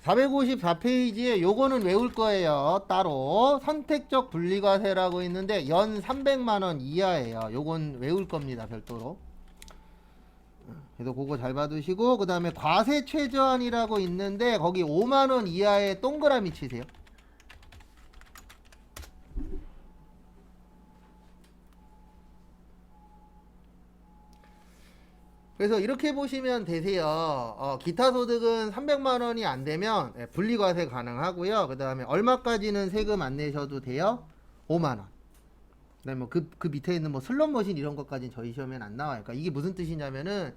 454페이지에 요거는 외울 거예요. 따로 선택적 분리과세라고 있는데 연 300만원 이하예요. 요건 외울 겁니다. 별도로. 그래서 그거 잘 받으시고, 그 다음에 과세 최저한이라고 있는데 거기 5만원 이하에 동그라미 치세요. 그래서 이렇게 보시면 되세요. 기타 소득은 300만원이 안 되면 분리과세 가능하고요. 그 다음에 얼마까지는 세금 안 내셔도 돼요? 5만원. 그 다음에 그 밑에 있는 뭐 슬롯머신 이런 것까지는 저희 시험엔 안 나와요. 그러니까 이게 무슨 뜻이냐면은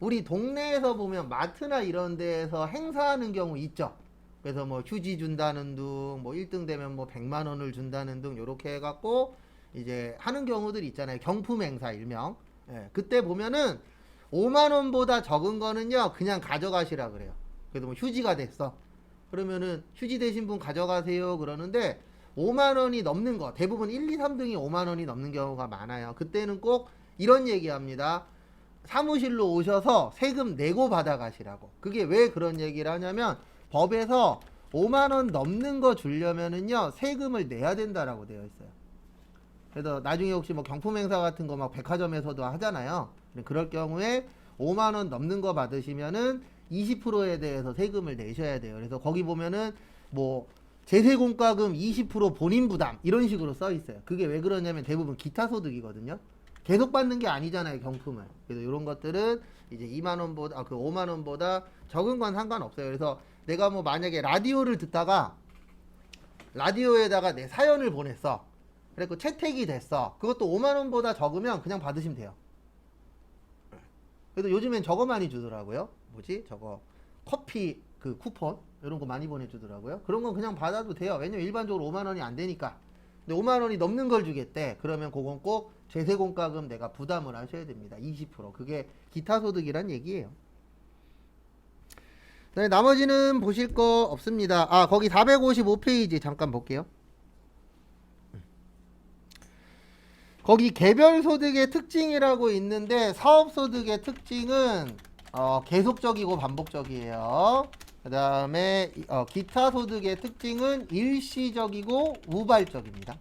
우리 동네에서 보면 마트나 이런 데에서 행사하는 경우 있죠. 그래서 뭐 휴지 준다는 둥, 뭐 1등 되면 뭐 100만원을 준다는 둥, 요렇게 해갖고 이제 하는 경우들이 있잖아요. 경품 행사 일명. 예, 그때 보면은 5만원보다 적은 거는요 그냥 가져가시라 그래요. 그래도 뭐 휴지가 됐어, 그러면은 휴지 되신 분 가져가세요 그러는데 5만원이 넘는 거, 대부분 1, 2, 3등이 5만원이 넘는 경우가 많아요. 그때는 꼭 이런 얘기합니다. 사무실로 오셔서 세금 내고 받아가시라고. 그게 왜 그런 얘기를 하냐면 법에서 5만원 넘는 거 주려면은요 세금을 내야 된다라고 되어 있어요. 그래서 나중에 혹시 뭐 경품 행사 같은 거 막 백화점에서도 하잖아요. 그럴 경우에 5만원 넘는 거 받으시면은 20%에 대해서 세금을 내셔야 돼요. 그래서 거기 보면은 뭐 제세공과금 20% 본인 부담 이런 식으로 써 있어요. 그게 왜 그러냐면 대부분 기타 소득이거든요. 계속 받는 게 아니잖아요, 경품을. 그래서 이런 것들은 이제 2만원보다, 그 5만원보다 적은 건 상관없어요. 그래서 내가 뭐 만약에 라디오를 듣다가 라디오에다가 내 사연을 보냈어. 그리고 채택이 됐어. 그것도 5만원보다 적으면 그냥 받으시면 돼요. 그래도 요즘엔 저거 많이 주더라고요. 뭐지? 저거 커피 그 쿠폰 이런 거 많이 보내주더라고요. 그런 건 그냥 받아도 돼요. 왜냐면 일반적으로 5만원이 안 되니까. 근데 5만원이 넘는 걸 주겠대. 그러면 그건 꼭 제세공과금 내가 부담을 하셔야 됩니다. 20%. 그게 기타 소득이란 얘기예요. 네, 나머지는 보실 거 없습니다. 아, 거기 455페이지 잠깐 볼게요. 거기 개별 소득의 특징이라고 있는데 사업소득의 특징은 계속적이고 반복적이에요. 그 다음에 기타 소득의 특징은 일시적이고 우발적입니다.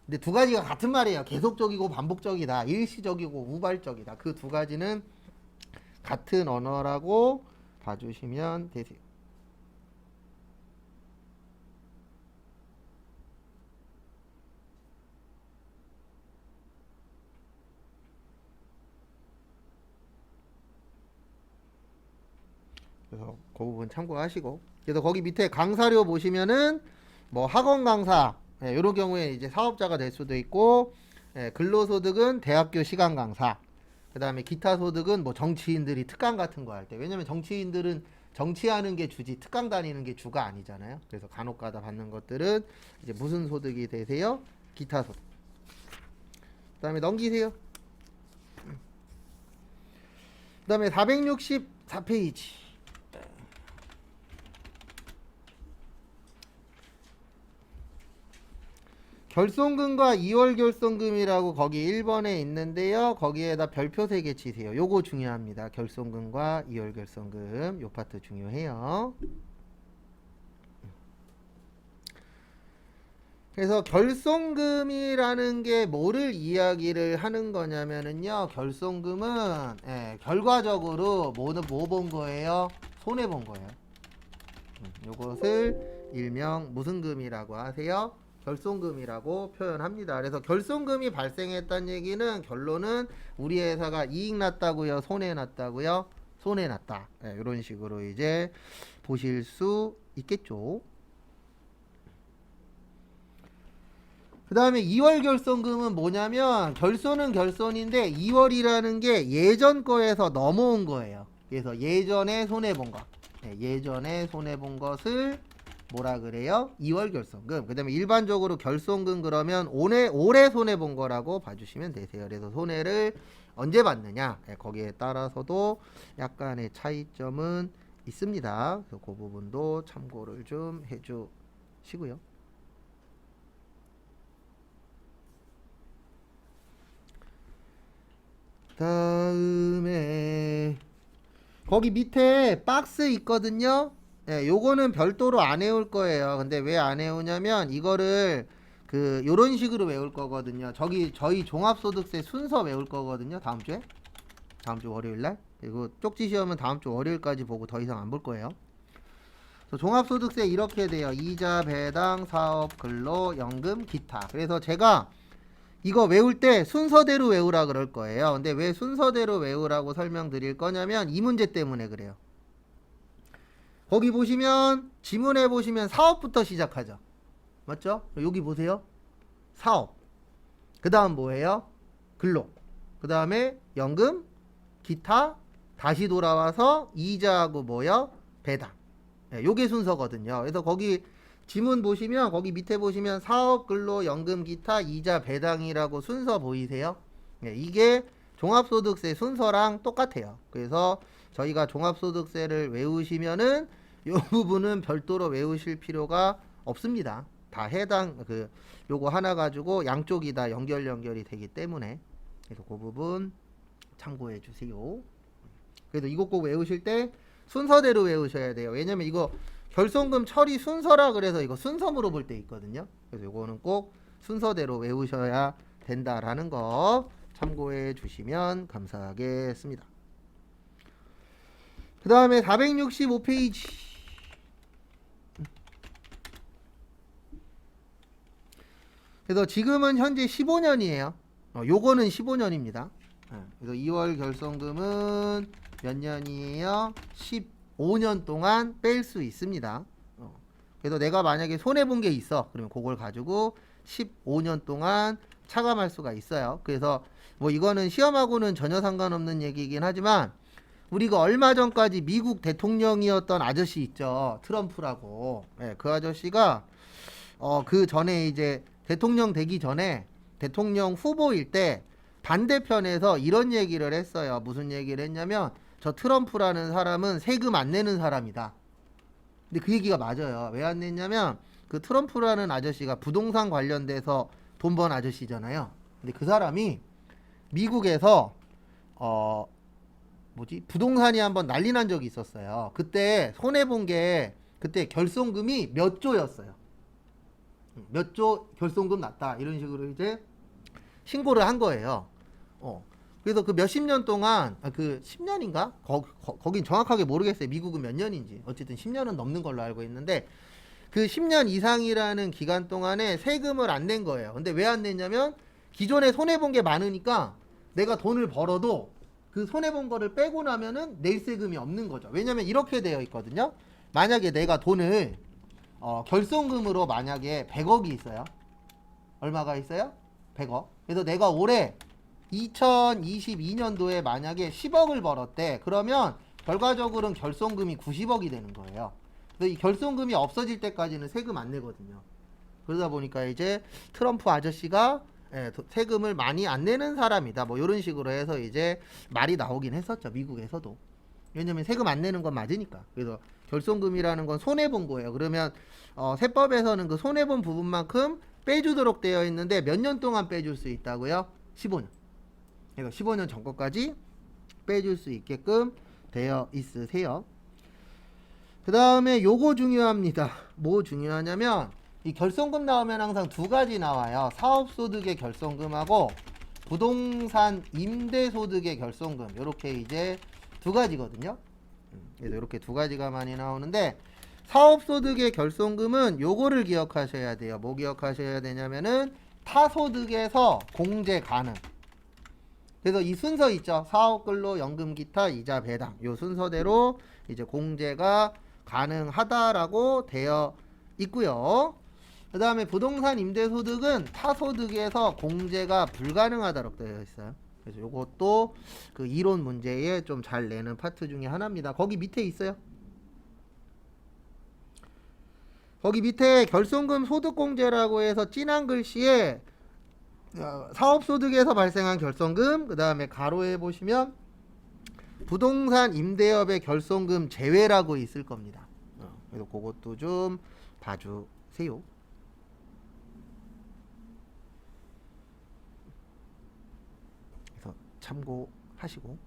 근데 두 가지가 같은 말이에요. 계속적이고 반복적이다, 일시적이고 우발적이다. 그 두 가지는 같은 언어라고 봐주시면 되세요. 그래서 그 부분 참고하시고, 그래서 거기 밑에 강사료 보시면은 뭐 학원 강사, 예, 이런 경우에 이제 사업자가 될 수도 있고, 예, 근로소득은 대학교 시간 강사, 그 다음에 기타 소득은 뭐 정치인들이 특강 같은 거 할 때, 왜냐면 정치인들은 정치하는 게 주지 특강 다니는 게 주가 아니잖아요. 그래서 간혹가다 받는 것들은 이제 무슨 소득이 되세요? 기타 소득. 그 다음에 넘기세요. 그 다음에 464페이지. 결손금과 2월 결손금이라고 거기 1번에 있는데요. 거기에다 별표 3개 치세요. 요거 중요합니다. 결손금과 2월 결손금. 요 파트 중요해요. 그래서 결손금이라는 게 뭐를 이야기를 하는 거냐면은요. 결손금은 결과적으로 뭐 본 거예요? 손해 본 거예요. 요것을 일명 무슨 금이라고 하세요? 결손금이라고 표현합니다. 그래서 결손금이 발생했다는 얘기는 결론은 우리 회사가 이익 났다고요, 손해 났다고요? 손해 났다. 이런 식으로 이제 보실 수 있겠죠. 그 다음에 2월 결손금은 뭐냐면 결손은 결손인데 2월이라는 게 예전 거에서 넘어온 거예요. 그래서 예전에 손해본 것, 예전에 손해본 것을 뭐라 그래요? 2월 결손금. 그 다음에 일반적으로 결손금 그러면 올해 손해본 거라고 봐주시면 되세요. 그래서 손해를 언제 받느냐, 거기에 따라서도 약간의 차이점은 있습니다. 그래서 그 부분도 참고를 좀 해주시고요. 다음에 거기 밑에 박스 있거든요. 예, 요거는 별도로 안 외울 거예요. 근데 왜 안 외우냐면 이거를 그 요런 식으로 외울 거거든요. 저희 종합소득세 순서 외울 거거든요. 다음 주에. 다음 주 월요일 날. 그리고 쪽지 시험은 다음 주 월요일까지 보고 더 이상 안 볼 거예요. 그래서 종합소득세 이렇게 돼요. 이자, 배당, 사업, 근로, 연금, 기타. 그래서 제가 이거 외울 때 순서대로 외우라 그럴 거예요. 근데 왜 순서대로 외우라고 설명드릴 거냐면 이 문제 때문에 그래요. 거기 보시면 지문에 보시면 사업부터 시작하죠. 맞죠? 여기 보세요. 사업. 그 다음 뭐예요? 근로. 그 다음에 연금, 기타, 다시 돌아와서 이자하고 뭐요? 배당. 네, 요게 순서거든요. 그래서 거기 지문 보시면 거기 밑에 보시면 사업, 근로, 연금, 기타, 이자, 배당이라고 순서 보이세요? 네, 이게 종합소득세 순서랑 똑같아요. 그래서 저희가 종합소득세를 외우시면은 요 부분은 별도로 외우실 필요가 없습니다. 다 해당 요거 하나 가지고 양쪽이 다 연결이 되기 때문에 그래서 그 부분 참고해 주세요. 그래도 이거 꼭 외우실 때 순서대로 외우셔야 돼요. 왜냐면 이거 결손금 처리 순서라 그래서 이거 순서 물어볼 때 있거든요. 그래서 이거는 꼭 순서대로 외우셔야 된다라는 거 참고해 주시면 감사하겠습니다. 그 다음에 465페이지. 그래서 지금은 현재 15년이에요. 요거는 15년입니다. 그래서 2월 결손금은 몇 년이에요? 15년 동안 뺄 수 있습니다. 그래서 내가 만약에 손해본 게 있어. 그러면 그걸 가지고 15년 동안 차감할 수가 있어요. 그래서 뭐 이거는 시험하고는 전혀 상관없는 얘기이긴 하지만 우리가 얼마 전까지 미국 대통령이었던 아저씨 있죠. 트럼프라고. 네, 그 아저씨가 그 전에 이제 대통령 되기 전에 대통령 후보일 때 반대편에서 이런 얘기를 했어요. 무슨 얘기를 했냐면 저 트럼프라는 사람은 세금 안 내는 사람이다. 근데 그 얘기가 맞아요. 왜 안 냈냐면 그 트럼프라는 아저씨가 부동산 관련돼서 돈 번 아저씨잖아요. 근데 그 사람이 미국에서 부동산이 한번 난리 난 적이 있었어요. 그때 손해 본 게 그때 결손금이 몇 조였어요. 몇 조 결손금 났다 이런 식으로 이제 신고를 한 거예요. 그래서 그 몇십 년 동안 그 10년인가? 거긴 정확하게 모르겠어요. 미국은 몇 년인지. 어쨌든 10년은 넘는 걸로 알고 있는데 그 10년 이상이라는 기간 동안에 세금을 안 낸 거예요. 근데 왜 안 냈냐면 기존에 손해 본 게 많으니까 내가 돈을 벌어도 그 손해 본 거를 빼고 나면은 낼 세금이 없는 거죠. 왜냐면 이렇게 되어 있거든요. 만약에 내가 돈을 결손금으로 만약에 100억이 있어요. 얼마가 있어요? 100억. 그래서 내가 올해 2022년도에 만약에 10억을 벌었대. 그러면 결과적으로는 결손금이 90억이 되는 거예요. 그래서 이 결손금이 없어질 때까지는 세금 안 내거든요. 그러다 보니까 이제 트럼프 아저씨가 세금을 많이 안 내는 사람이다. 뭐 이런 식으로 해서 이제 말이 나오긴 했었죠. 미국에서도. 왜냐면 세금 안 내는 건 맞으니까. 그래서 결손금이라는 건 손해본 거예요. 그러면 세법에서는 그 손해본 부분만큼 빼주도록 되어 있는데 몇 년 동안 빼줄 수 있다고요? 15년. 그래서 15년 전거까지 빼줄 수 있게끔 되어 있으세요. 그 다음에 요거 중요합니다. 뭐 중요하냐면 이 결손금 나오면 항상 두 가지 나와요. 사업소득의 결손금하고 부동산 임대소득의 결손금. 요렇게 이제 두 가지거든요. 그래서 이렇게 두 가지가 많이 나오는데 사업소득의 결손금은 요거를 기억하셔야 돼요. 뭐 기억하셔야 되냐면은 타소득에서 공제 가능. 그래서 이 순서 있죠. 사업, 근로, 연금, 기타, 이자, 배당. 요 순서대로 이제 공제가 가능하다라고 되어 있고요. 그 다음에 부동산 임대소득은 타소득에서 공제가 불가능하다고 되어 있어요. 그래서 요것도 그 이론 문제에 좀 잘 내는 파트 중에 하나입니다. 거기 밑에 있어요. 거기 밑에 결손금 소득공제라고 해서 진한 글씨에 사업소득에서 발생한 결손금, 그 다음에 가로에 보시면 부동산 임대업의 결손금 제외라고 있을 겁니다. 그래서 그것도 좀 봐주세요. 그래서 참고하시고.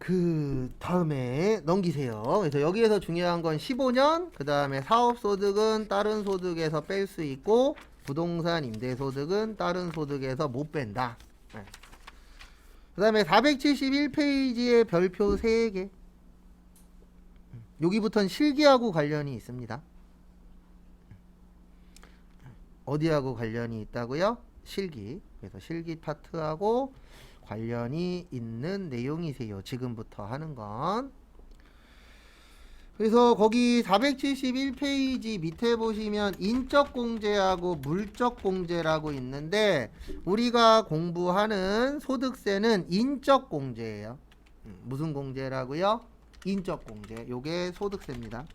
그 다음에 넘기세요. 그래서 여기에서 중요한 건 15년, 그 다음에 사업소득은 다른 소득에서 뺄 수 있고 부동산 임대소득은 다른 소득에서 못 뺀다. 네. 그 다음에 471페이지에 별표 3개. 여기부터는 실기하고 관련이 있습니다. 어디하고 관련이 있다고요? 실기. 그래서 실기 파트하고 관련이 있는 내용이세요. 지금부터 하는 건. 그래서 거기 471페이지 밑에 보시면 인적공제하고 물적공제라고 있는데 우리가 공부하는 소득세는 인적공제예요. 무슨 공제라고요? 인적공제. 요게 소득세입니다.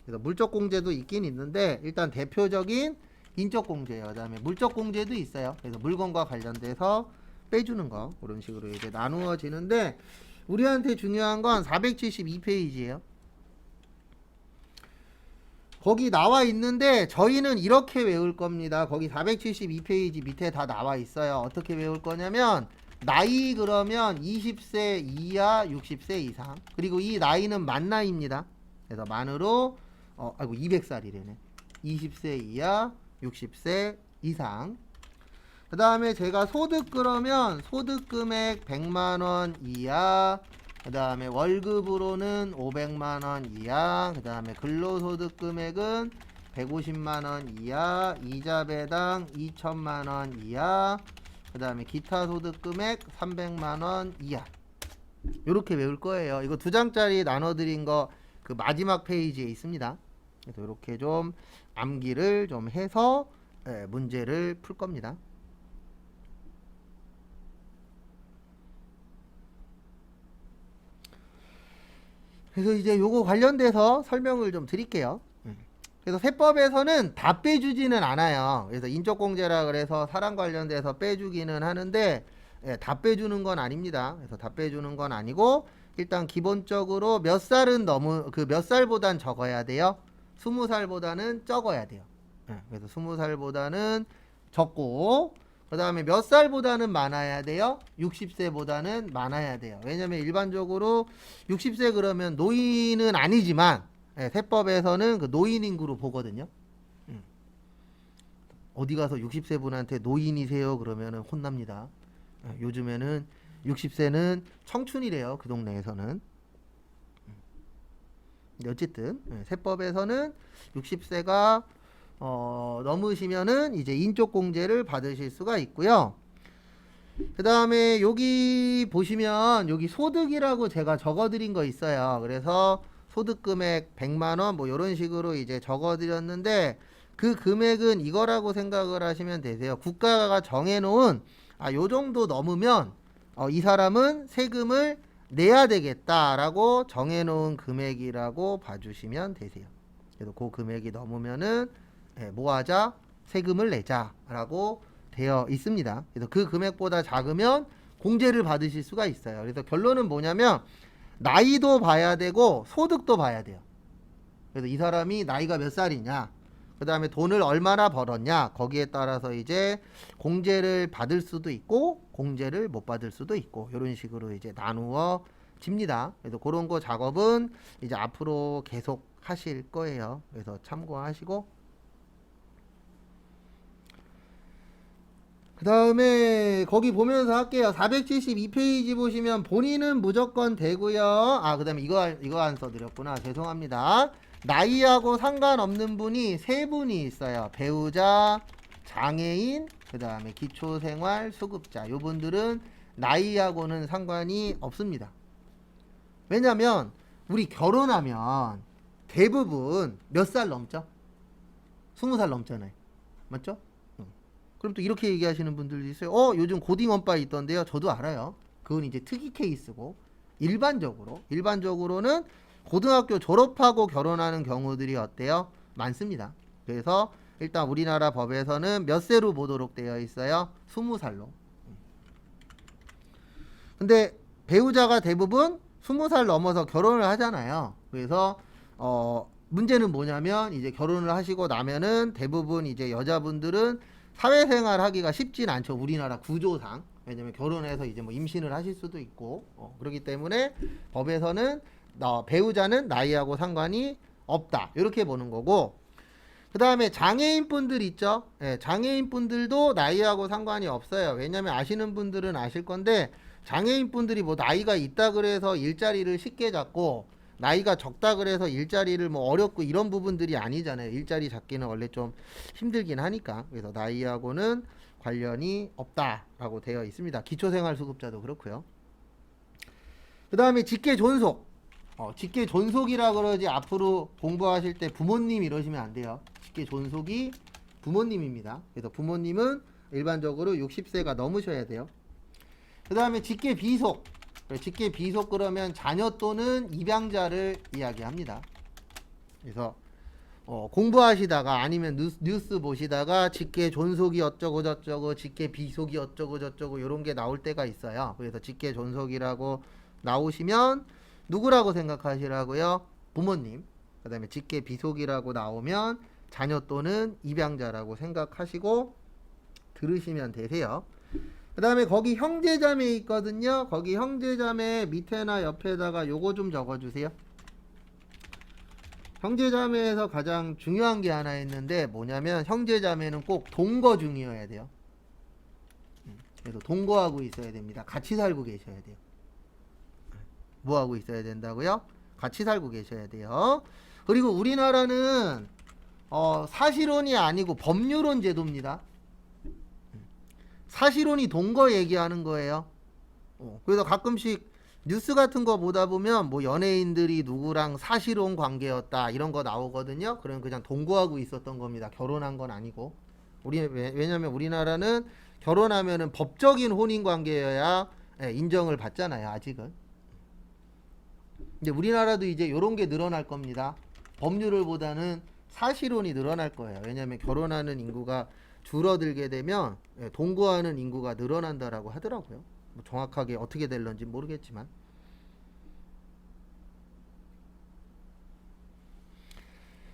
그래서 물적공제도 있긴 있는데 일단 대표적인 인적공제예요. 그 다음에 물적공제도 있어요. 그래서 물건과 관련돼서 빼주는 거 그런 식으로 이제 나누어지는데 우리한테 중요한 건 472페이지예요. 거기 나와 있는데 저희는 이렇게 외울 겁니다. 거기 472페이지 밑에 다 나와 있어요. 어떻게 외울 거냐면 나이 그러면 20세 이하 60세 이상 그리고 이 나이는 만 나이입니다. 그래서 만으로 200살이래네. 20세 이하 60세 이상. 그 다음에 제가 소득 그러면 소득 금액 100만원 이하, 그 다음에 월급으로는 500만원 이하, 그 다음에 근로소득 금액은 150만원 이하, 이자 배당 2천만원 이하, 그 다음에 기타 소득 금액 300만원 이하. 요렇게 외울 거예요. 이거 2장짜리 나눠드린 거 그 마지막 페이지에 있습니다. 그래서 이렇게 좀 암기를 좀 해서 문제를 풀 겁니다. 그래서 이제 요거 관련돼서 설명을 좀 드릴게요. 그래서 세법에서는 다 빼주지는 않아요. 그래서 인적공제라 그래서 사람 관련돼서 빼주기는 하는데 다 빼주는 건 아닙니다. 그래서 다 빼주는 건 아니고 일단 기본적으로 몇 살은 너무 몇 살보단 적어야 돼요. 20살보다는 적어야 돼요. 그래서 20살보다는 적고 그 다음에 몇 살보다는 많아야 돼요? 60세보다는 많아야 돼요. 왜냐면 일반적으로 60세 그러면 노인은 아니지만 세법에서는 그 노인 인구로 보거든요. 어디 가서 60세 분한테 노인이세요 그러면은 혼납니다. 요즘에는 60세는 청춘이래요. 그 동네에서는. 어쨌든 세법에서는 60세가 넘으시면은 이제 인적공제를 받으실 수가 있고요. 그 다음에 여기 보시면 여기 소득이라고 제가 적어드린 거 있어요. 그래서 소득금액 100만원 뭐 이런 식으로 이제 적어드렸는데 그 금액은 이거라고 생각을 하시면 되세요. 국가가 정해놓은 요 정도 넘으면 이 사람은 세금을 내야 되겠다라고 정해놓은 금액이라고 봐주시면 되세요. 그래서 그 금액이 넘으면은 뭐 하자? 세금을 내자라고 되어 있습니다. 그래서 그 금액보다 작으면 공제를 받으실 수가 있어요. 그래서 결론은 뭐냐면 나이도 봐야 되고 소득도 봐야 돼요. 그래서 이 사람이 나이가 몇 살이냐, 그 다음에 돈을 얼마나 벌었냐, 거기에 따라서 이제 공제를 받을 수도 있고 공제를 못 받을 수도 있고 이런 식으로 이제 나누어집니다. 그래서 그런 거 작업은 이제 앞으로 계속 하실 거예요. 그래서 참고하시고 그 다음에 거기 보면서 할게요. 472페이지 보시면 본인은 무조건 되고요. 그 다음에 이거 안 써드렸구나. 죄송합니다. 나이하고 상관없는 분이 세 분이 있어요. 배우자, 장애인, 그 다음에 기초생활 수급자. 요분들은 나이하고는 상관이 없습니다. 왜냐면 우리 결혼하면 대부분 몇 살 넘죠? 20살 넘잖아요. 맞죠? 그럼 또 이렇게 얘기하시는 분들도 있어요. 요즘 고딩언빠 있던데요. 저도 알아요. 그건 이제 특이 케이스고 일반적으로는 고등학교 졸업하고 결혼하는 경우들이 어때요? 많습니다. 그래서 일단 우리나라 법에서는 몇 세로 보도록 되어 있어요? 20살로. 근데 배우자가 대부분 20살 넘어서 결혼을 하잖아요. 그래서 문제는 뭐냐면 이제 결혼을 하시고 나면은 대부분 이제 여자분들은 사회생활 하기가 쉽진 않죠. 우리나라 구조상. 왜냐면 결혼해서 이제 뭐 임신을 하실 수도 있고 그렇기 때문에 법에서는 배우자는 나이하고 상관이 없다 이렇게 보는 거고, 그 다음에 장애인분들 있죠. 예, 장애인분들도 나이하고 상관이 없어요. 왜냐면 아시는 분들은 아실 건데 장애인분들이 뭐 나이가 있다 그래서 일자리를 쉽게 잡고 나이가 적다 그래서 일자리를 뭐 어렵고 이런 부분들이 아니잖아요. 일자리 잡기는 원래 좀 힘들긴 하니까. 그래서 나이하고는 관련이 없다라고 되어 있습니다. 기초생활수급자도 그렇고요. 그 다음에 직계존속. 직계존속이라 그러지 앞으로 공부하실 때 부모님 이러시면 안 돼요. 직계존속이 부모님입니다. 그래서 부모님은 일반적으로 60세가 넘으셔야 돼요. 그 다음에 직계비속. 직계비속 그러면 자녀 또는 입양자를 이야기합니다. 그래서 공부하시다가 아니면 뉴스 보시다가 직계존속이 어쩌고 저쩌고 직계비속이 어쩌고 저쩌고 이런 게 나올 때가 있어요. 그래서 직계존속이라고 나오시면 누구라고 생각하시라고요? 부모님. 그 다음에 직계비속이라고 나오면 자녀 또는 입양자라고 생각하시고 들으시면 되세요. 그 다음에 거기 형제자매 있거든요. 거기 형제자매 밑에나 옆에다가 요거 좀 적어주세요. 형제자매에서 가장 중요한 게 하나 있는데 뭐냐면 형제자매는 꼭 동거 중이어야 돼요. 그래서 동거하고 있어야 됩니다. 같이 살고 계셔야 돼요. 뭐 하고 있어야 된다고요? 같이 살고 계셔야 돼요. 그리고 우리나라는 사실혼이 아니고 법률혼 제도입니다. 사실혼이 동거 얘기하는 거예요. 그래서 가끔씩 뉴스 같은 거 보다 보면 뭐 연예인들이 누구랑 사실혼 관계였다 이런 거 나오거든요. 그럼 그냥 동거하고 있었던 겁니다. 결혼한 건 아니고. 왜냐면 우리나라는 결혼하면은 법적인 혼인 관계여야 인정을 받잖아요. 아직은. 근데 우리나라도 이제 이런 게 늘어날 겁니다. 법률보다는 사실혼이 늘어날 거예요. 왜냐하면 결혼하는 인구가 줄어들게 되면 동거하는 인구가 늘어난다라고 하더라고요. 뭐 정확하게 어떻게 될런지 모르겠지만.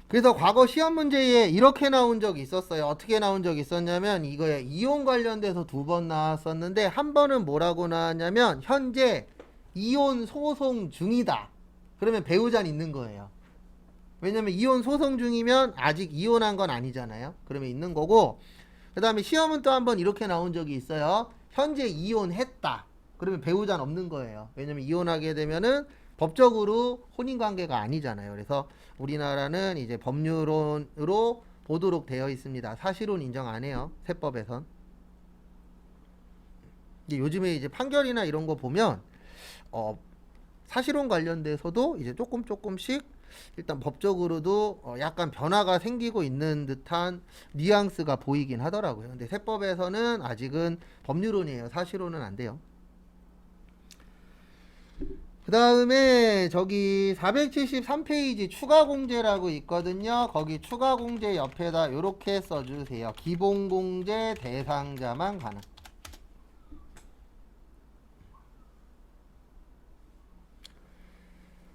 그래서 과거 시험 문제에 이렇게 나온 적이 있었어요. 어떻게 나온 적이 있었냐면 이거에 이혼 관련돼서 2번 나왔었는데 한 번은 뭐라고 나왔냐면 현재 이혼 소송 중이다. 그러면 배우자는 있는 거예요. 왜냐면 이혼 소송 중이면 아직 이혼한 건 아니잖아요. 그러면 있는 거고, 그 다음에 시험은 또 한 번 이렇게 나온 적이 있어요. 현재 이혼했다. 그러면 배우자는 없는 거예요. 왜냐면 이혼하게 되면은 법적으로 혼인관계가 아니잖아요. 그래서 우리나라는 이제 법률혼으로 보도록 되어 있습니다. 사실혼 인정 안 해요. 세법에선. 이제 요즘에 이제 판결이나 이런 거 보면 사실혼 관련돼서도 이제 조금씩 일단 법적으로도 약간 변화가 생기고 있는 듯한 뉘앙스가 보이긴 하더라고요. 근데 세법에서는 아직은 법률혼이에요. 사실혼은 안 돼요. 그 다음에 저기 473페이지 추가공제라고 있거든요. 거기 추가공제 옆에다 이렇게 써주세요. 기본공제 대상자만 가능.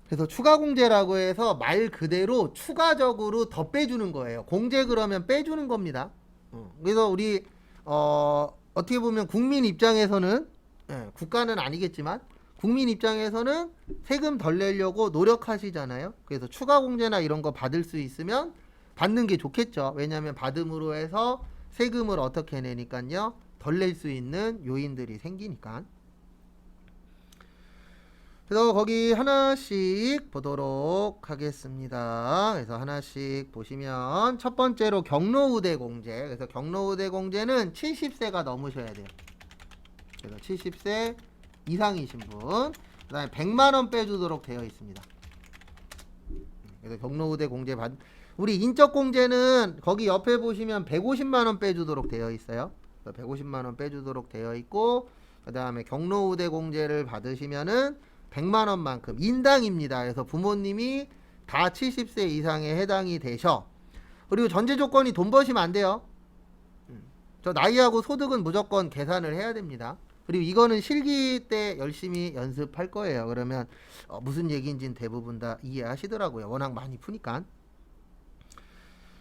그래서 추가공제라고 해서 말 그대로 추가적으로 더 빼주는 거예요. 공제 그러면 빼주는 겁니다. 그래서 우리 어떻게 보면 국민 입장에서는 국가는 아니겠지만 국민 입장에서는 세금 덜 내려고 노력하시잖아요. 그래서 추가공제나 이런 거 받을 수 있으면 받는 게 좋겠죠. 왜냐하면 받음으로 해서 세금을 어떻게 내니까요. 덜 낼 수 있는 요인들이 생기니까. 그래서 거기 하나씩 보도록 하겠습니다. 그래서 하나씩 보시면 첫 번째로 경로우대 공제. 그래서 경로우대 공제는 70세가 넘으셔야 돼요. 그래서 70세 이상이신 분. 그 다음에 100만원 빼주도록 되어 있습니다. 그래서 경로우대 공제 우리 인적공제는 거기 옆에 보시면 150만원 빼주도록 되어 있어요. 150만원 빼주도록 되어 있고, 그 다음에 경로우대 공제를 받으시면은 100만원만큼 인당입니다. 그래서 부모님이 다 70세 이상에 해당이 되셔. 그리고 전제 조건이 돈 버시면 안 돼요. 저 나이하고 소득은 무조건 계산을 해야 됩니다. 그리고 이거는 실기 때 열심히 연습할 거예요. 그러면 무슨 얘기인지는 대부분 다 이해하시더라고요. 워낙 많이 푸니까.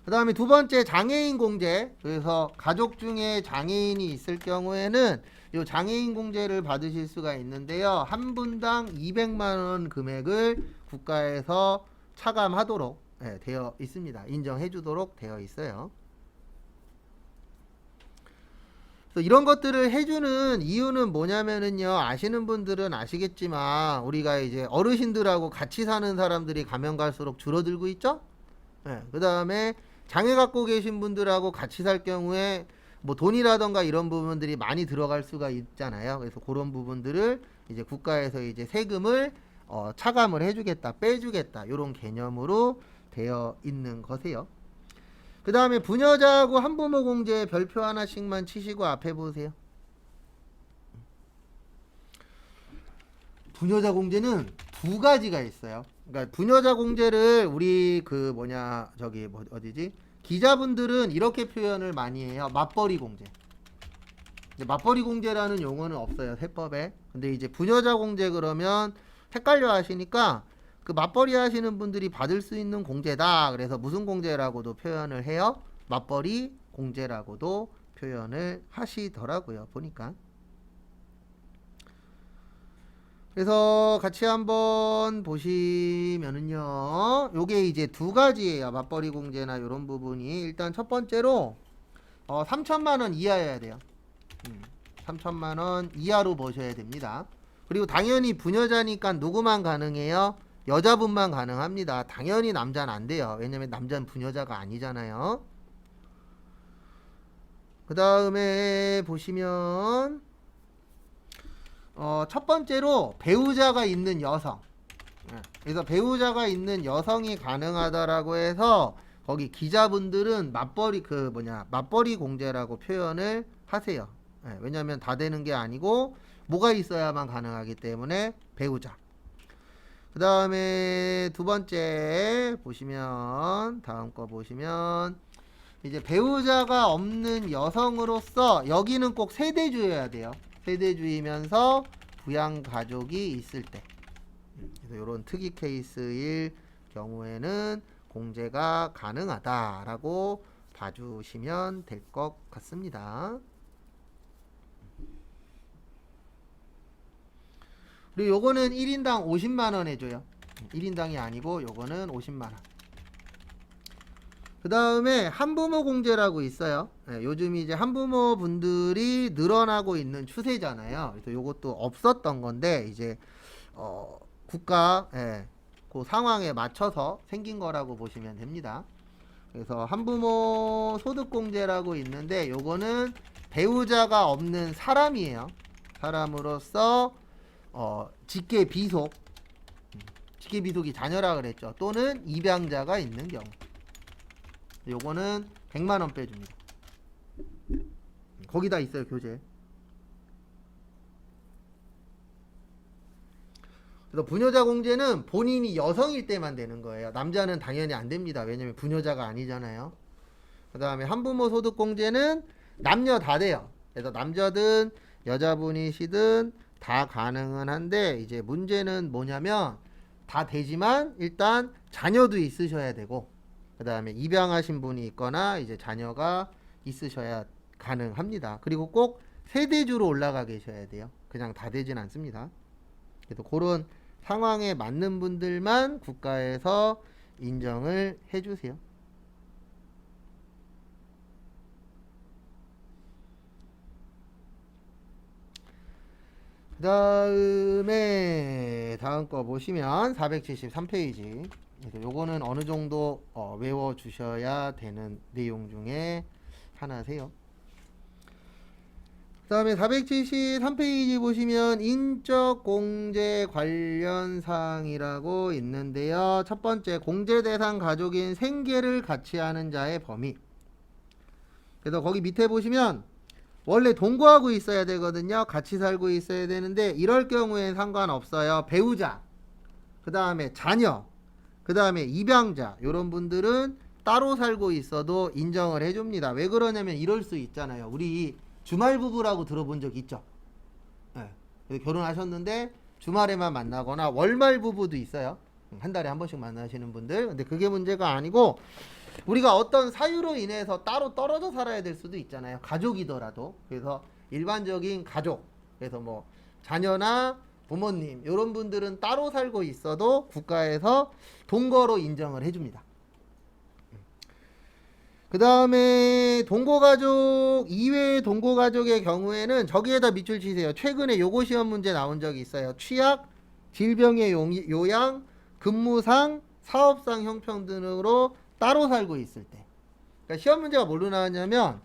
그 그 다음에 두 번째 장애인 공제. 그래서 가족 중에 장애인이 있을 경우에는 이 장애인 공제를 받으실 수가 있는데요. 한 분당 200만 원 금액을 국가에서 차감하도록 되어 있습니다. 인정해 주도록 되어 있어요. 그래서 이런 것들을 해주는 이유는 뭐냐면은요, 아시는 분들은 아시겠지만 우리가 이제 어르신들하고 같이 사는 사람들이 가면 갈수록 줄어들고 있죠. 그 다음에 장애 갖고 계신 분들하고 같이 살 경우에 뭐 돈이라던가 이런 부분들이 많이 들어갈 수가 있잖아요. 그래서 그런 부분들을 이제 국가에서 이제 세금을 차감을 해주겠다, 빼주겠다, 이런 개념으로 되어 있는 것이에요. 그 다음에 부녀자하고 한부모 공제 별표 하나씩만 치시고 앞에 보세요. 부녀자 공제는 두 가지가 있어요. 그러니까 부녀자 공제를 우리 그 뭐냐 저기 뭐 어디지 기자분들은 이렇게 표현을 많이 해요. 맞벌이 공제. 맞벌이 공제라는 용어는 없어요, 세법에. 근데 이제 부녀자 공제 그러면 헷갈려 하시니까 그 맞벌이 하시는 분들이 받을 수 있는 공제다. 그래서 무슨 공제라고도 표현을 해요? 맞벌이 공제라고도 표현을 하시더라고요, 보니까. 그래서 같이 한번 보시면은요, 요게 이제 두 가지예요. 맞벌이 공제나 이런 부분이. 일단 첫 번째로 3천만 원 이하여야 돼요. 3천만 원 이하로 버셔야 됩니다. 그리고 당연히 부녀자니까 누구만 가능해요? 여자분만 가능합니다. 당연히 남자는 안 돼요. 왜냐면 남자는 부녀자가 아니잖아요. 그 다음에 보시면 첫 번째로 배우자가 있는 여성. 그래서 배우자가 있는 여성이 가능하다라고 해서 거기 기자분들은 맞벌이 공제라고 표현을 하세요. 왜냐하면 다 되는 게 아니고 뭐가 있어야만 가능하기 때문에 배우자. 그 다음에 두 번째 보시면 다음 거 보시면 이제 배우자가 없는 여성으로서 여기는 꼭 세대주여야 돼요. 세대주이면서 부양 가족이 있을 때. 그래서 이런 특이 케이스일 경우에는 공제가 가능하다라고 봐주시면 될 것 같습니다. 그리고 요거는 1인당 50만원 해줘요. 1인당이 아니고 요거는 50만원. 그 다음에 한부모 공제라고 있어요. 요즘 이제 한부모 분들이 늘어나고 있는 추세잖아요. 그래서 요것도 없었던 건데 이제 국가 그 상황에 맞춰서 생긴 거라고 보시면 됩니다. 그래서 한부모 소득공제라고 있는데 요거는 배우자가 없는 사람이에요. 사람으로서 직계 비속, 직계 비속이 자녀라 그랬죠. 또는 입양자가 있는 경우. 요거는 100만원 빼줍니다. 거기다 있어요, 교재. 그래서 부녀자 공제는 본인이 여성일 때만 되는 거예요. 남자는 당연히 안 됩니다. 왜냐면 부녀자가 아니잖아요. 그 다음에 한부모 소득 공제는 남녀 다 돼요. 그래서 남자든 여자분이시든 다 가능은 한데 이제 문제는 뭐냐면 다 되지만 일단 자녀도 있으셔야 되고 그 다음에 입양하신 분이 있거나 이제 자녀가 있으셔야 가능합니다. 그리고 꼭 세대주로 올라가 계셔야 돼요. 그냥 다 되진 않습니다. 그래서 그런 상황에 맞는 분들만 국가에서 인정을 해주세요. 그 다음에 다음 거 보시면 473페이지. 그래서 요거는 어느 정도 외워 주셔야 되는 내용 중에 하나세요. 그 다음에 473페이지 보시면 인적 공제 관련 사항이라고 있는데요. 첫 번째, 공제 대상 가족인 생계를 같이 하는 자의 범위. 그래서 거기 밑에 보시면 원래 동거하고 있어야 되거든요. 같이 살고 있어야 되는데 이럴 경우엔 상관없어요. 배우자, 그 다음에 자녀, 그 다음에 입양자, 이런 분들은 따로 살고 있어도 인정을 해줍니다. 왜 그러냐면 이럴 수 있잖아요. 우리 주말 부부라고 들어본 적 있죠? 결혼하셨는데 주말에만 만나거나 월말 부부도 있어요. 한 달에 한 번씩 만나시는 분들. 근데 그게 문제가 아니고 우리가 어떤 사유로 인해서 따로 떨어져 살아야 될 수도 있잖아요. 가족이더라도. 그래서 일반적인 가족, 그래서 뭐 자녀나 부모님 이런 분들은 따로 살고 있어도 국가에서 동거로 인정을 해줍니다. 그 다음에 동거가족 이외의 동거가족의 경우에는 저기에다 밑줄 치세요. 최근에 요거 시험 문제 나온 적이 있어요. 취약, 질병의 요양, 근무상, 사업상 형편 등으로 따로 살고 있을 때. 그러니까 시험 문제가 뭘로 나왔냐면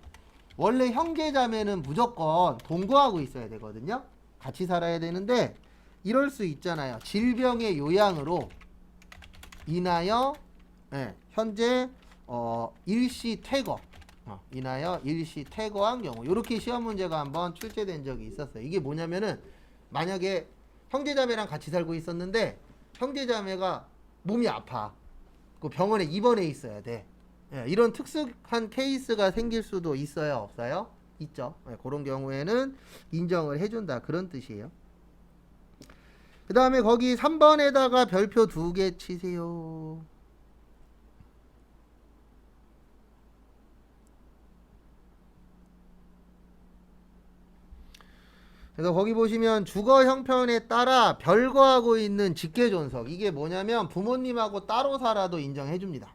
원래 형제자매는 무조건 동거하고 있어야 되거든요. 같이 살아야 되는데 이럴 수 있잖아요. 질병의 요양으로 인하여 현재 일시 퇴거 인하여 일시 퇴거한 경우 이렇게 시험 문제가 한번 출제된 적이 있었어요. 이게 뭐냐면은 만약에 형제자매랑 같이 살고 있었는데 형제자매가 몸이 아파 그 병원에 입원해 있어야 돼. 이런 특수한 케이스가 생길 수도 있어요, 없어요? 있죠. 그런 경우에는 인정을 해준다 그런 뜻이에요. 그 다음에 거기 3번에다가 별표 2개 치세요. 그래서 거기 보시면 주거 형편에 따라 별거하고 있는 직계존속 이게 뭐냐면 부모님하고 따로 살아도 인정해 줍니다.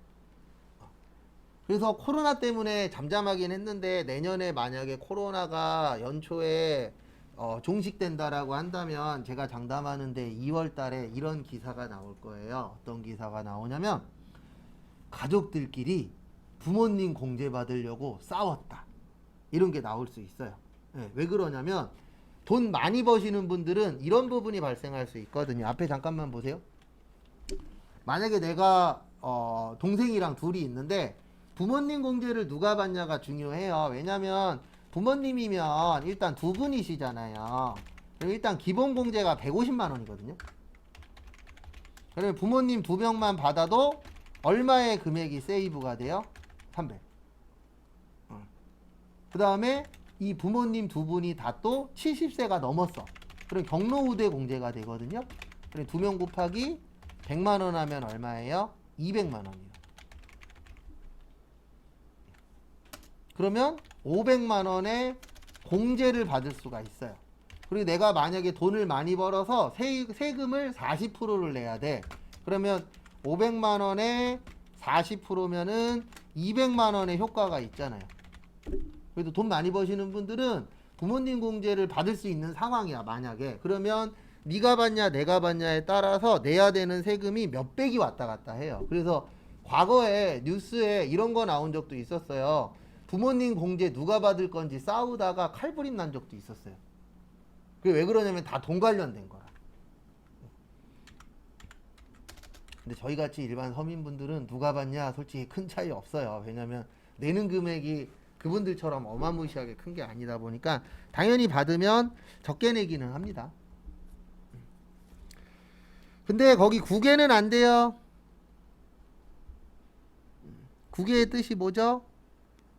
그래서 코로나 때문에 잠잠하긴 했는데 내년에 만약에 코로나가 연초에 종식된다라고 한다면 제가 장담하는데 2월 달에 이런 기사가 나올 거예요. 어떤 기사가 나오냐면 가족들끼리 부모님 공제 받으려고 싸웠다. 이런 게 나올 수 있어요. 왜 그러냐면 돈 많이 버시는 분들은 이런 부분이 발생할 수 있거든요. 앞에 잠깐만 보세요. 만약에 내가 동생이랑 둘이 있는데 부모님 공제를 누가 받냐가 중요해요. 왜냐면 부모님이면 일단 두 분이시잖아요. 그럼 일단 기본 공제가 150만 원이거든요. 그러면 부모님 2명만 받아도 얼마의 금액이 세이브가 돼요? 300. 그 다음에 이 부모님 두 분이 다 또 70세가 넘었어. 그럼 경로우대 공제가 되거든요. 그럼 2명 곱하기 100만 원 하면 얼마예요? 200만 원이에요. 그러면 500만 원의 공제를 받을 수가 있어요. 그리고 내가 만약에 돈을 많이 벌어서 세금을 40%를 내야 돼. 그러면 500만 원에 40%면은 200만 원의 효과가 있잖아요. 그래도 돈 많이 버시는 분들은 부모님 공제를 받을 수 있는 상황이야, 만약에. 그러면 네가 받냐 내가 받냐에 따라서 내야 되는 세금이 몇백이 왔다 갔다 해요. 그래서 과거에 뉴스에 이런 거 나온 적도 있었어요. 부모님 공제 누가 받을 건지 싸우다가 칼부림 난 적도 있었어요. 그게 왜 그러냐면 다 돈 관련된 거라. 근데 저희같이 일반 서민분들은 누가 받냐 솔직히 큰 차이 없어요. 왜냐면 내는 금액이 그분들처럼 어마무시하게 큰 게 아니다 보니까 당연히 받으면 적게 내기는 합니다. 근데 거기 국외는 안 돼요. 국외의 뜻이 뭐죠?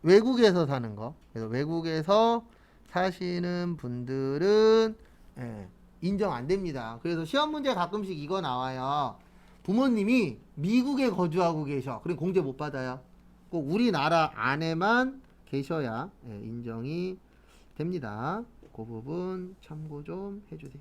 외국에서 사는 거. 그래서 외국에서 사시는 분들은 인정 안 됩니다. 그래서 시험 문제 가끔씩 이거 나와요. 부모님이 미국에 거주하고 계셔. 그럼 공제 못 받아요. 꼭 우리나라 안에만 계셔야 인정이 됩니다. 그 부분 참고 좀 해주세요.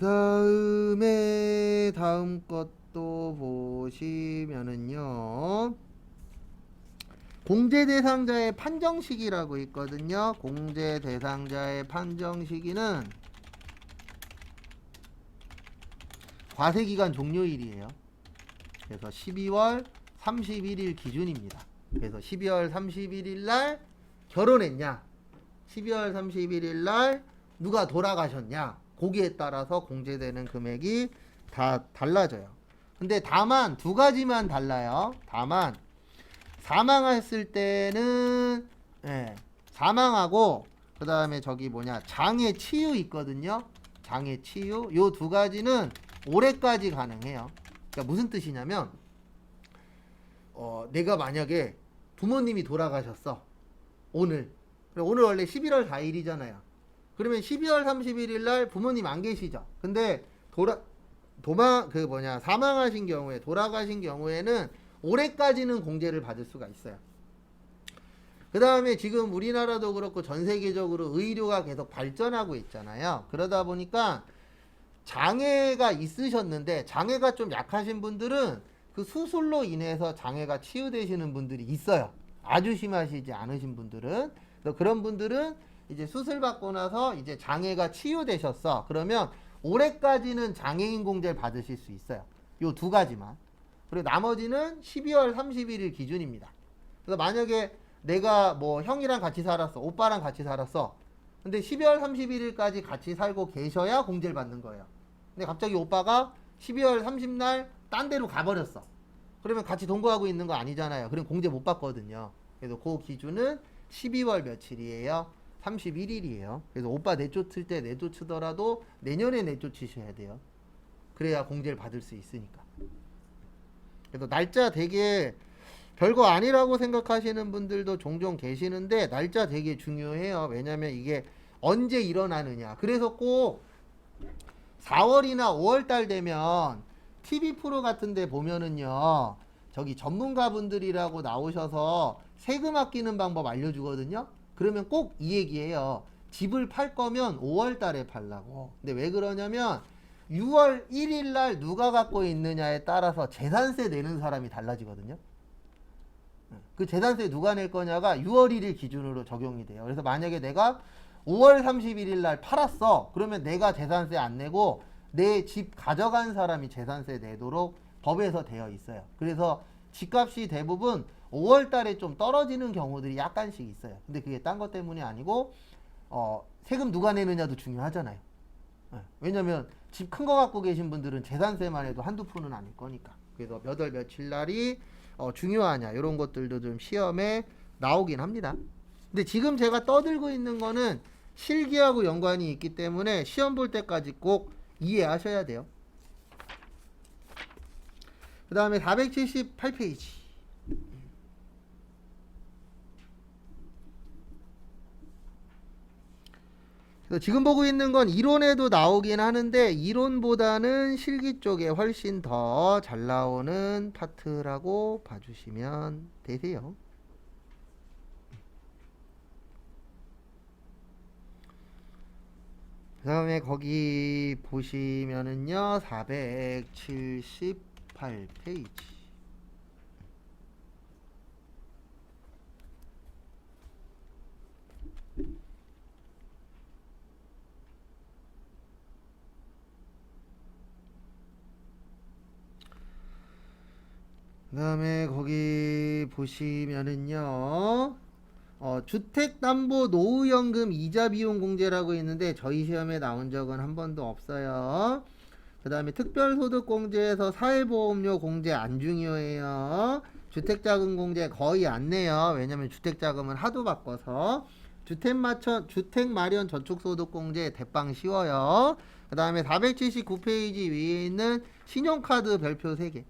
다음에 다음 것도 보시면은요 공제 대상자의 판정 시기라고 있거든요. 공제 대상자의 판정 시기는 과세기간 종료일이에요. 그래서 12월 31일 기준입니다. 그래서 12월 31일 날 결혼했냐 12월 31일 날 누가 돌아가셨냐 거기에 따라서 공제되는 금액이 다 달라져요. 근데 다만 두 가지만 달라요. 다만 사망했을 때는 사망하고 그 다음에 저기 뭐냐 장애 치유 있거든요. 장애 치유 요 두 가지는 올해까지 가능해요. 그러니까 무슨 뜻이냐면 내가 만약에 부모님이 돌아가셨어. 오늘 원래 11월 4일이잖아요. 그러면 12월 31일 날 부모님 안 계시죠. 근데 사망하신 경우에, 돌아가신 경우에는 올해까지는 공제를 받을 수가 있어요. 그 다음에 지금 우리나라도 그렇고 전 세계적으로 의료가 계속 발전하고 있잖아요. 그러다 보니까 장애가 있으셨는데 장애가 좀 약하신 분들은 그 수술로 인해서 장애가 치유되시는 분들이 있어요. 아주 심하시지 않으신 분들은. 그래서 그런 분들은 이제 수술 받고 나서 이제 장애가 치유되셨어. 그러면 올해까지는 장애인 공제를 받으실 수 있어요. 요 두 가지만. 그리고 나머지는 12월 31일 기준입니다. 그래서 만약에 내가 뭐 형이랑 같이 살았어. 오빠랑 같이 살았어. 근데 12월 31일까지 같이 살고 계셔야 공제를 받는 거예요. 근데 갑자기 오빠가 12월 30날 딴 데로 가버렸어. 그러면 같이 동거하고 있는 거 아니잖아요. 그럼 공제 못 받거든요. 그래서 그 기준은 12월 며칠이에요? 31일이에요. 그래서 오빠 내쫓을 때 내쫓으더라도 내년에 내쫓으셔야 돼요. 그래야 공제를 받을 수 있으니까. 그래서 날짜 되게 별거 아니라고 생각하시는 분들도 종종 계시는데 날짜 되게 중요해요. 왜냐면 이게 언제 일어나느냐. 그래서 꼭 4월이나 5월달 되면 TV 프로 같은 데 보면은요. 저기 전문가분들이라고 나오셔서 세금 아끼는 방법 알려주거든요. 그러면 꼭 이 얘기예요. 집을 팔 거면 5월 달에 팔라고. 근데 왜 그러냐면 6월 1일 날 누가 갖고 있느냐에 따라서 재산세 내는 사람이 달라지거든요. 그 재산세 누가 낼 거냐가 6월 1일 기준으로 적용이 돼요. 그래서 만약에 내가 5월 31일 날 팔았어. 그러면 내가 재산세 안 내고 내 집 가져간 사람이 재산세 내도록 법에서 되어 있어요. 그래서 집값이 대부분 5월 달에 좀 떨어지는 경우들이 약간씩 있어요. 근데 그게 딴 것 때문이 아니고 세금 누가 내느냐도 중요하잖아요. 왜냐면 집 큰 거 갖고 계신 분들은 재산세만 해도 한두 푼은 아닐 거니까. 그래서 몇 월 며칠 날이 중요하냐 이런 것들도 좀 시험에 나오긴 합니다. 근데 지금 제가 떠들고 있는 거는 실기하고 연관이 있기 때문에 시험 볼 때까지 꼭 이해하셔야 돼요. 그 다음에 478페이지. 지금 보고 있는 건 이론에도 나오긴 하는데 이론보다는 실기 쪽에 훨씬 더 잘 나오는 파트라고 봐주시면 되세요. 그 다음에 거기 보시면은요 478페이지. 그 다음에 거기 보시면은요 주택담보노후연금 이자비용 공제라고 있는데 저희 시험에 나온 적은 한 번도 없어요. 그 다음에 특별소득공제에서 사회보험료 공제 안 중요해요. 주택자금 공제 거의 안 내요. 왜냐면 주택자금은 하도 바꿔서. 주택마련 저축소득공제 대빵 쉬워요. 그 다음에 479페이지 위에 있는 신용카드 별표 3개.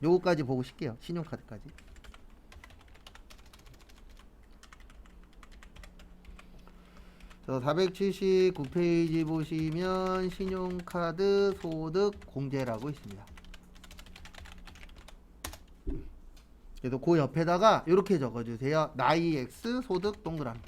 요거까지 보고 싶게요. 신용카드까지. 저 479페이지 보시면 신용카드 소득 공제라고 있습니다. 그래서 그 옆에다가 이렇게 적어주세요. 나이 X 소득 동그라미.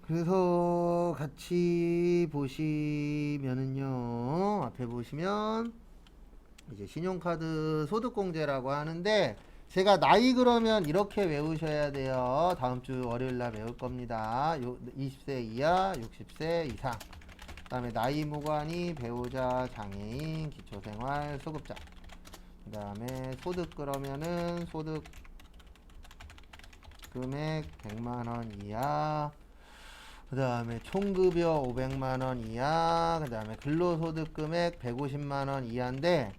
그래서 같이 보시면은요 앞에 보시면 이제 신용카드 소득공제라고 하는데 제가 나이 그러면 이렇게 외우셔야 돼요. 다음 주 월요일 날 외울 겁니다. 20세 이하 60세 이상 그다음에 나이 무관이 배우자, 장애인, 기초생활, 수급자. 그다음에 소득 그러면은 소득 금액 100만 원 이하. 그다음에 총급여 500만 원 이하. 그다음에 근로소득 금액 150만 원 이하인데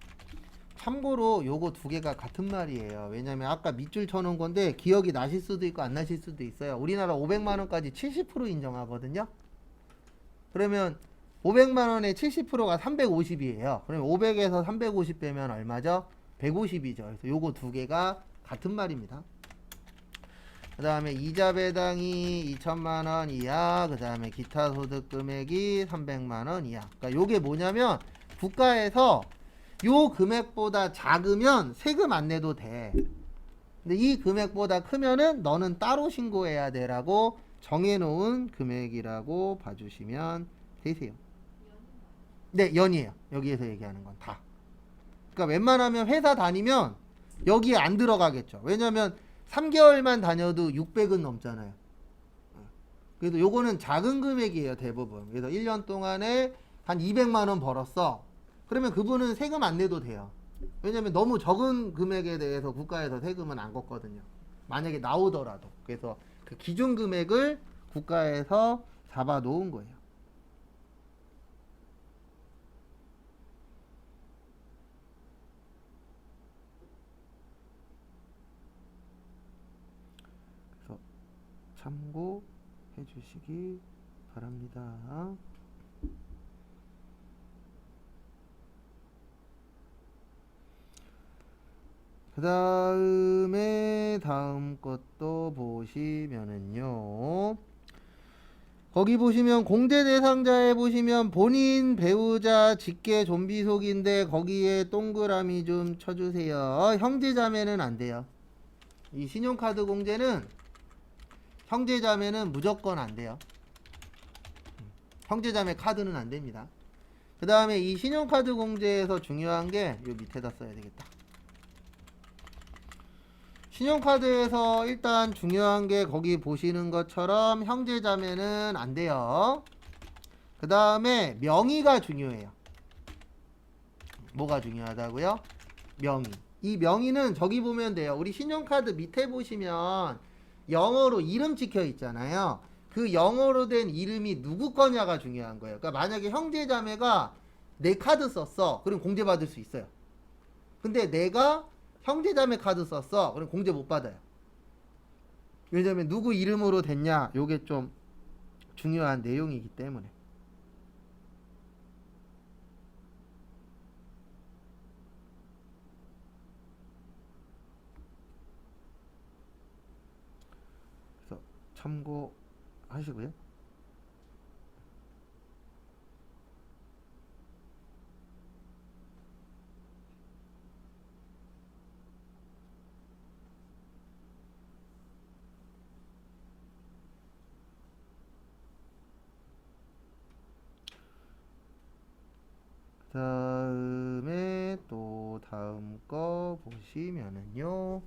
참고로 요거 두 개가 같은 말이에요. 왜냐면 아까 밑줄 쳐놓은 건데 기억이 나실 수도 있고 안 나실 수도 있어요. 우리나라 500만 원까지 70% 인정하거든요. 그러면 500만 원에 70%가 350이에요. 그러면 500에서 350 빼면 얼마죠? 150이죠. 그래서 요거 두 개가 같은 말입니다. 그 다음에 이자 배당이 2천만 원 이하, 그 다음에 기타 소득 금액이 300만 원 이하. 그러니까 요게 뭐냐면 국가에서 요 금액보다 작으면 세금 안 내도 돼. 근데 이 금액보다 크면은 너는 따로 신고해야 되라고 정해놓은 금액이라고 봐주시면 되세요. 네, 연이에요. 여기에서 얘기하는 건 다. 그러니까 웬만하면 회사 다니면 여기에 안 들어가겠죠. 왜냐면 3개월만 다녀도 600은 넘잖아요. 그래도 요거는 작은 금액이에요, 대부분. 그래서 1년 동안에 한 200만 원 벌었어. 그러면 그분은 세금 안 내도 돼요. 왜냐면 너무 적은 금액에 대해서 국가에서 세금은 안 걷거든요. 만약에 나오더라도. 그래서 그 기준 금액을 국가에서 잡아 놓은 거예요. 그래서 참고해 주시기 바랍니다. 그 다음에 다음 것도 보시면은요, 거기 보시면 공제 대상자에 보시면 본인, 배우자, 직계, 좀비속인데 거기에 동그라미 좀 쳐주세요. 형제자매는 안 돼요. 이 신용카드 공제는 형제자매는 무조건 안 돼요. 형제자매 카드는 안 됩니다. 그 다음에 이 신용카드 공제에서 중요한 게 요 밑에다 써야 되겠다. 신용카드에서 일단 중요한 게 거기 보시는 것처럼 형제자매는 안 돼요. 그 다음에 명의가 중요해요. 뭐가 중요하다고요? 명의. 이 명의는 저기 보면 돼요. 우리 신용카드 밑에 보시면 영어로 이름 찍혀 있잖아요. 그 영어로 된 이름이 누구 거냐가 중요한 거예요. 그러니까 만약에 형제자매가 내 카드 썼어. 그럼 공제받을 수 있어요. 근데 내가 형제자매 카드 썼어. 그럼 공제 못 받아요. 왜냐면 누구 이름으로 됐냐? 요게 좀 중요한 내용이기 때문에. 그래서 참고하시고요. 다음에 또 다음 거 보시면은요.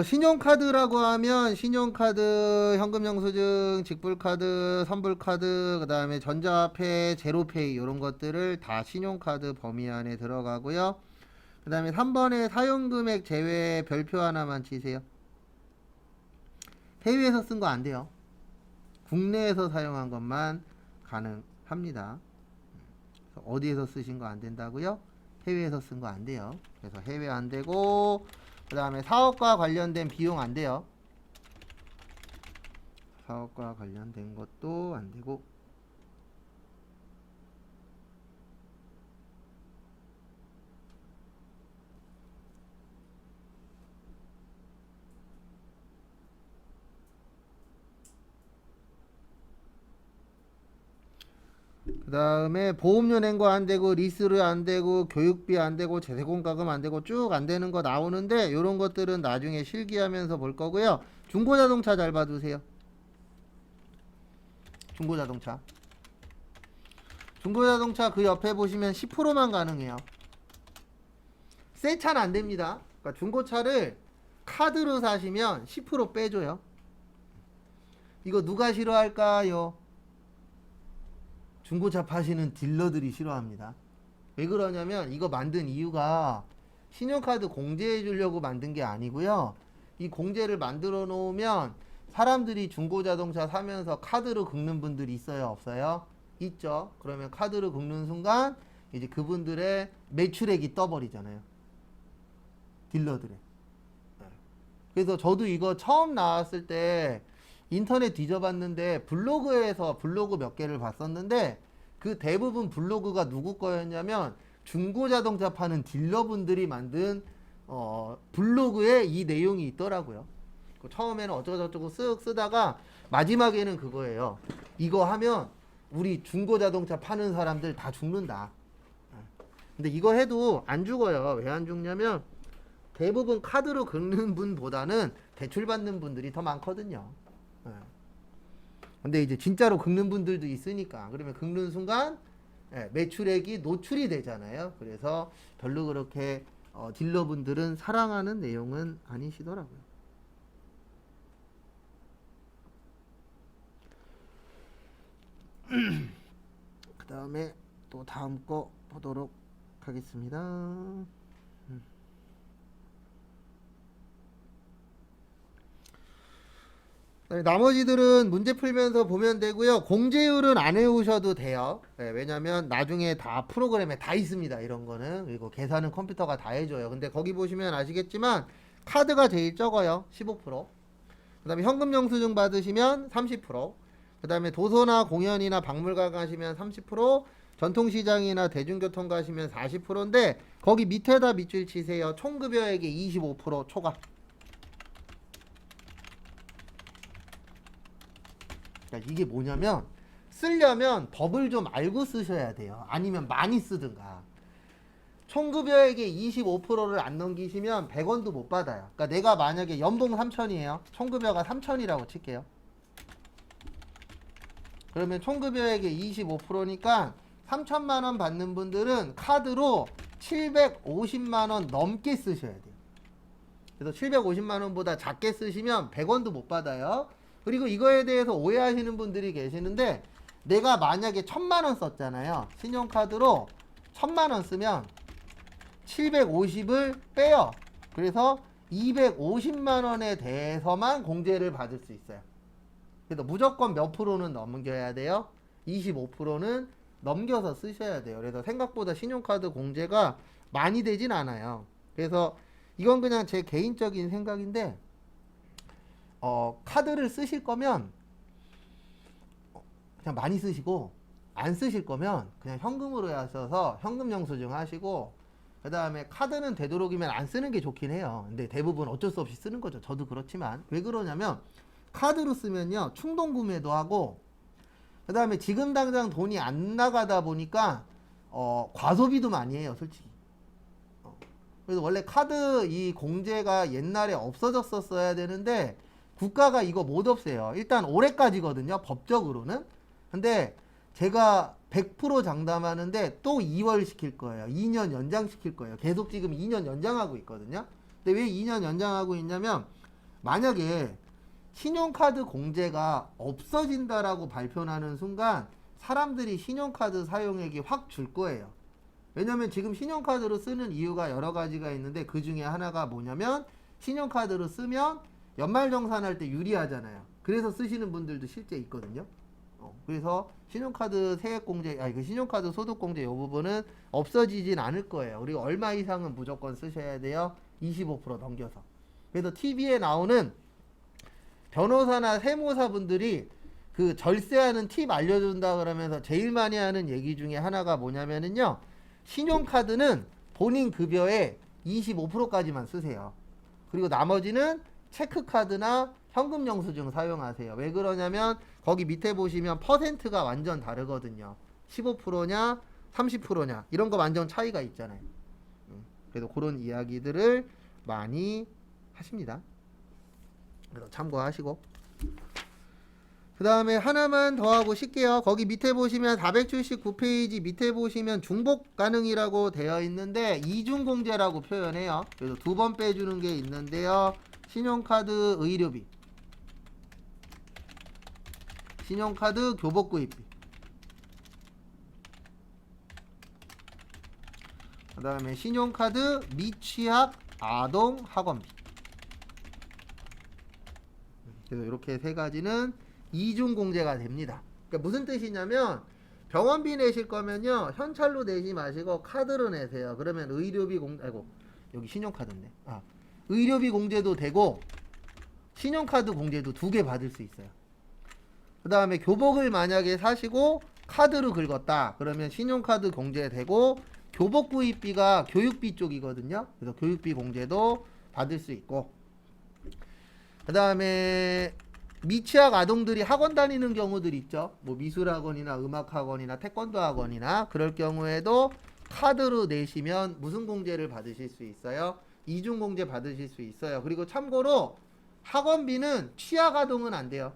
신용카드라고 하면 신용카드, 현금영수증, 직불카드, 선불카드, 그 다음에 전자화폐, 제로페이 이런 것들을 다 신용카드 범위 안에 들어가고요. 그 다음에 3번에 사용금액 제외 별표 하나만 치세요. 해외에서 쓴 거 안 돼요. 국내에서 사용한 것만 가능합니다. 어디에서 쓰신 거 안 된다고요? 해외에서 쓴 거 안 돼요. 그래서 해외 안 되고, 그 다음에 사업과 관련된 비용 안 돼요. 사업과 관련된 것도 안 되고, 그 다음에 보험료 낸 거 안 되고, 리스를 안 되고, 교육비 안 되고, 재세공과금 안 되고, 쭉 안 되는 거 나오는데, 이런 것들은 나중에 실기하면서 볼 거고요. 중고자동차 잘 봐두세요. 중고자동차. 중고자동차 그 옆에 보시면 10%만 가능해요. 새 차는 안 됩니다. 그러니까 중고차를 카드로 사시면 10% 빼줘요. 이거 누가 싫어할까요? 중고차 파시는 딜러들이 싫어합니다. 왜 그러냐면 이거 만든 이유가 신용카드 공제해 주려고 만든 게 아니고요. 이 공제를 만들어 놓으면 사람들이 중고자동차 사면서 카드로 긁는 분들이 있어요, 없어요? 있죠. 그러면 카드로 긁는 순간 이제 그분들의 매출액이 떠버리잖아요. 딜러들의. 그래서 저도 이거 처음 나왔을 때 인터넷 뒤져봤는데 블로그에서 블로그 몇 개를 봤었는데 그 대부분 블로그가 누구 거였냐면 중고자동차 파는 딜러분들이 만든 블로그에 이 내용이 있더라고요. 처음에는 어쩌고저쩌고 쓱 쓰다가 마지막에는 그거예요. 이거 하면 우리 중고자동차 파는 사람들 다 죽는다. 근데 이거 해도 안 죽어요. 왜 안 죽냐면 대부분 카드로 긁는 분보다는 대출 받는 분들이 더 많거든요. 근데 이제 진짜로 긁는 분들도 있으니까 그러면 긁는 순간 매출액이 노출이 되잖아요. 그래서 별로 그렇게 딜러분들은 사랑하는 내용은 아니시더라고요. 그 다음에 또 다음 거 보도록 하겠습니다. 나머지들은 문제 풀면서 보면 되고요. 공제율은 안 외우셔도 돼요. 왜냐면 나중에 다 프로그램에 다 있습니다. 이런 거는. 그리고 계산은 컴퓨터가 다 해줘요. 근데 거기 보시면 아시겠지만 카드가 제일 적어요. 15%. 그 다음에 현금 영수증 받으시면 30%. 그 다음에 도서나 공연이나 박물관 가시면 30%. 전통시장이나 대중교통 가시면 40%인데 거기 밑에다 밑줄 치세요. 총급여액의 25% 초과. 그러니까 이게 뭐냐면 쓰려면 법을 좀 알고 쓰셔야 돼요. 아니면 많이 쓰든가. 총급여액의 25%를 안 넘기시면 100원도 못 받아요. 그러니까 내가 만약에 연봉 3천이에요. 총급여가 3천이라고 칠게요. 그러면 총급여액의 25%니까 3천만 원 받는 분들은 카드로 750만 원 넘게 쓰셔야 돼요. 그래서 750만 원보다 작게 쓰시면 100원도 못 받아요. 그리고 이거에 대해서 오해하시는 분들이 계시는데 내가 만약에 1000만 원 썼잖아요. 신용카드로 1000만 원 쓰면 750을 빼요. 그래서 250만 원에 대해서만 공제를 받을 수 있어요. 그래서 무조건 몇 프로는 넘겨야 돼요? 25%는 넘겨서 쓰셔야 돼요. 그래서 생각보다 신용카드 공제가 많이 되진 않아요. 그래서 이건 그냥 제 개인적인 생각인데 카드를 쓰실 거면 그냥 많이 쓰시고 안 쓰실 거면 그냥 현금으로 하셔서 현금 영수증 하시고 그 다음에 카드는 되도록이면 안 쓰는 게 좋긴 해요. 근데 대부분 어쩔 수 없이 쓰는 거죠. 저도 그렇지만 왜 그러냐면 카드로 쓰면요 충동 구매도 하고 그 다음에 지금 당장 돈이 안 나가다 보니까 과소비도 많이 해요 솔직히. 그래서 원래 카드 이 공제가 옛날에 없어졌었어야 되는데 국가가 이거 못 없애요. 일단 올해까지거든요 법적으로는. 근데 제가 100% 장담하는데 또 2월 시킬 거예요. 2년 연장시킬 거예요. 계속 지금 2년 연장하고 있거든요. 근데 왜 2년 연장하고 있냐면 만약에 신용카드 공제가 없어진다라고 발표하는 순간 사람들이 신용카드 사용액이 확 줄 거예요. 왜냐면 지금 신용카드로 쓰는 이유가 여러 가지가 있는데 그 중에 하나가 뭐냐면 신용카드로 쓰면 연말정산할 때 유리하잖아요. 그래서 쓰시는 분들도 실제 있거든요. 그래서 신용카드 세액공제, 그 신용카드 소득공제 이 부분은 없어지진 않을 거예요. 그리고 얼마 이상은 무조건 쓰셔야 돼요. 25% 넘겨서. 그래서 TV에 나오는 변호사나 세무사분들이 그 절세하는 팁 알려준다 그러면서 제일 많이 하는 얘기 중에 하나가 뭐냐면은요. 신용카드는 본인 급여의 25%까지만 쓰세요. 그리고 나머지는 체크카드나 현금 영수증 사용하세요. 왜 그러냐면 거기 밑에 보시면 퍼센트가 완전 다르거든요. 15%냐 30%냐 이런 거 완전 차이가 있잖아요. 그래서 그런 이야기들을 많이 하십니다. 그래서 참고하시고 그 다음에 하나만 더 하고 쉴게요. 거기 밑에 보시면 479페이지 밑에 보시면 중복 가능이라고 되어 있는데 이중공제라고 표현해요. 그래서 두 번 빼주는 게 있는데요. 신용카드 의료비, 신용카드 교복구입비, 그 다음에 신용카드, 미취학, 아동, 학원비. 그래서 이렇게 세 가지는 이중공제가 됩니다. 그러니까 무슨 뜻이냐면 병원비 내실 거면요 현찰로 내지 마시고 카드로 내세요. 그러면 의료비 아이고 여기 신용카드인데. 의료비 공제도 되고 신용카드 공제도 2개 받을 수 있어요. 그 다음에 교복을 만약에 사시고 카드로 긁었다 그러면 신용카드 공제되고 교복 구입비가 교육비 쪽이거든요. 그래서 교육비 공제도 받을 수 있고, 그 다음에 미취학 아동들이 학원 다니는 경우들 있죠. 뭐 미술학원이나 음악학원이나 태권도 학원이나 그럴 경우에도 카드로 내시면 무슨 공제를 받으실 수 있어요? 이중 공제 받으실 수 있어요. 그리고 참고로 학원비는 취학 아동은 안 돼요.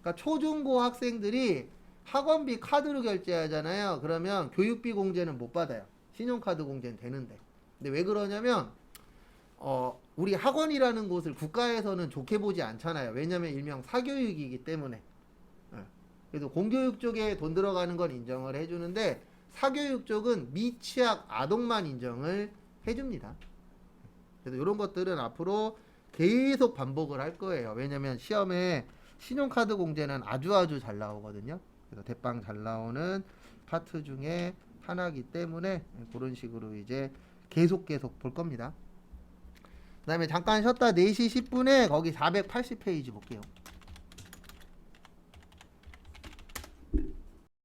그러니까 초중고 학생들이 학원비 카드로 결제하잖아요. 그러면 교육비 공제는 못 받아요. 신용카드 공제는 되는데. 근데 왜 그러냐면 우리 학원이라는 곳을 국가에서는 좋게 보지 않잖아요. 왜냐면 일명 사교육이기 때문에. 그래서 공교육 쪽에 돈 들어가는 건 인정을 해주는데 사교육 쪽은 미취학 아동만 인정을 해줍니다. 그래서 이런 것들은 앞으로 계속 반복을 할 거예요. 왜냐면 시험에 신용카드 공제는 아주 잘 나오거든요. 그래서 대빵 잘 나오는 파트 중에 하나이기 때문에 그런 식으로 이제 계속 볼 겁니다. 그 다음에 잠깐 쉬었다 4시 10분에 거기 480페이지 볼게요.